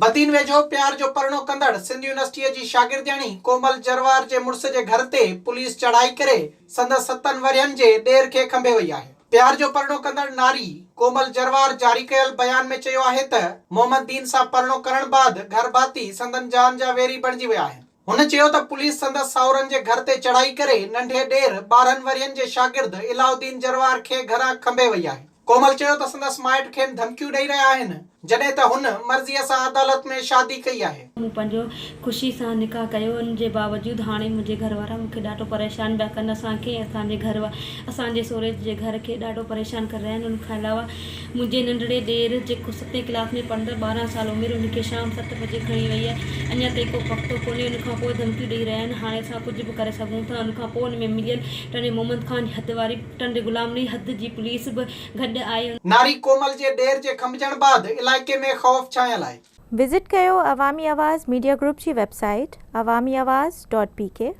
बदीन वेझो प्यार जो परणो कंदड़ सिंध यूनिवर्सिटी जी शागिर्दियाणी कोमल जरवार जे मुड़स जे घर ते पुलिस चढ़ाई करे संदसि 7 वरियनि जे ॾेर खे खंबे वई आहे। प्यार जो परणो कंदड़ नारी कोमल जरवार जारी कयल बयान में चयो आहे त मोहम्मद दीन सां परणो करण बाद घर भाती संदन जान जा वेरी बणिजी विया आहिनि। हुन चयो त पुलिस संदसि साउरनि जे घर ते चढ़ाई करे नंढे ॾेर 12 वरियनि जे शागिर्द इलाउद्दीन जरवार खे घरां खंबे वई आहे। कोमल चयो त संदसि माइट खे धमकियूं ॾेई रहिया आहिनि जॾहिं त हुन मर्ज़ीअ सां अदालत में शादी कई आहे। मूं पंहिंजो ख़ुशी सां निकाह कयो, उन जे बावजूदि हाणे मुंहिंजे घर वारा मूंखे ॾाढो परेशान पिया कनि। असांखे असांजे सहुरे जे घर खे ॾाढो परेशान करे रहिया आहिनि। उन खां अलावा मुंहिंजे नंढड़े ॾेर जेको 7वीं क्लास में पढ़ंदड़ 12 साल उमिरि, उनखे शाम 7 बजे खणी वई आहे। अञा ताईं को पतो कोन्हे। उन खां पोइ धमकियूं ॾेई रहिया आहिनि। हाणे असां कुझु बि करे सघूं था। उन खां पोइ उन में मिलियल टंडे मोहम्मद खान हद वारी टंडे गुलाम नई हद जी पुलिस बि गॾु आई। नारी कोमल जे ॾेर जे खंभजण बाद इलाइक़े में ख़ौफ़ छायल आहे। विजिट कयो अवामी आवाज़ मीडिया ग्रुप जी वेबसाइट awamiawaz.pk